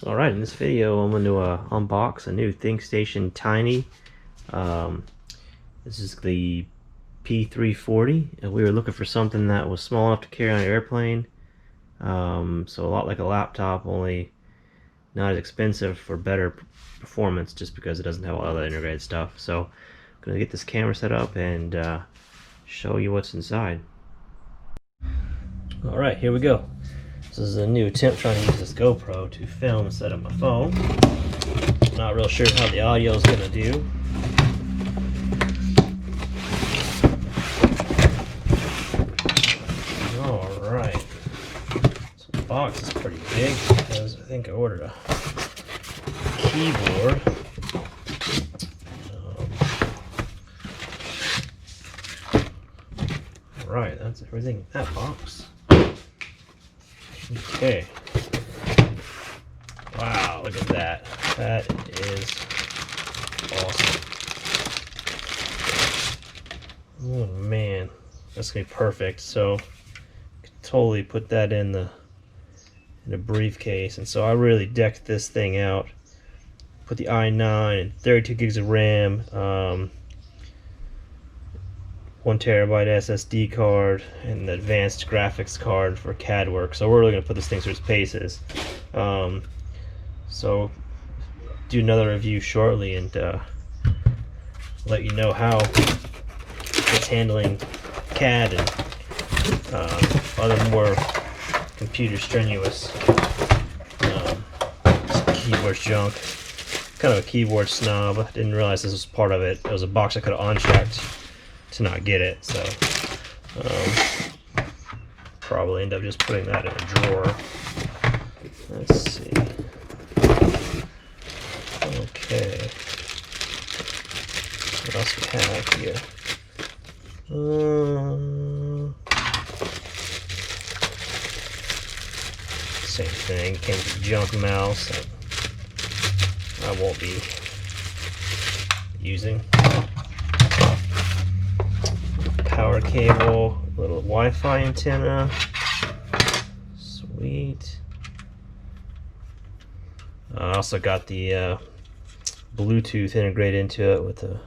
Alright, in this video I'm going to unbox a new ThinkStation Tiny. This is the P340, and we were looking for something that was small enough to carry on an airplane. So a lot like a laptop, only not as expensive for better performance, just because it doesn't have all the integrated stuff. So I'm going to get this camera set up and show you what's inside. Alright, here we go. This is a new attempt trying to use this GoPro to film instead of my phone. Not real sure how the audio is going to do. Alright. So the box is pretty big because I think I ordered a keyboard. Alright, that's everything in that box. Okay. Wow, look at that. That is awesome. Oh man, that's gonna be perfect. So I could totally put that in a briefcase. And so I really decked this thing out. Put the i9 and 32 gigs of RAM, 1 terabyte SSD card, and an advanced graphics card for CAD work. So we're really going to put this thing through its paces. So do another review shortly and let you know how it's handling CAD and other more computer strenuous keyboard junk. Kind of a keyboard snob. I didn't realize this was part of it. It was a box I could have unchecked to not get it, so probably end up just putting that in a drawer. Let's see. Okay, what else we have here? Same thing. Came with a junk mouse that I won't be using. Power cable, little Wi-Fi antenna, sweet. I also got the Bluetooth integrated into it with a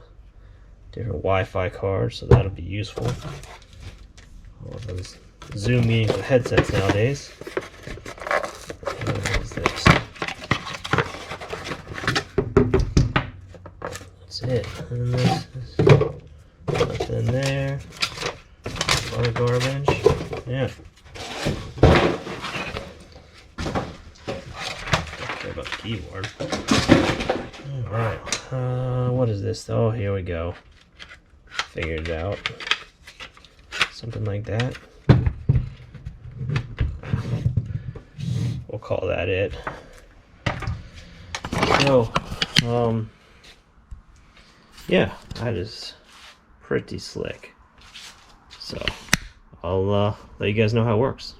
different Wi-Fi card, so that'll be useful. All those Zoom meetings with headsets nowadays. What is this? That's it. And this is nothing there. Other garbage. Yeah. Don't care about the keyboard. Alright. What is this? Oh, here we go. Figured it out. Something like that. We'll call that it. So, yeah, that is pretty slick. So I'll let you guys know how it works.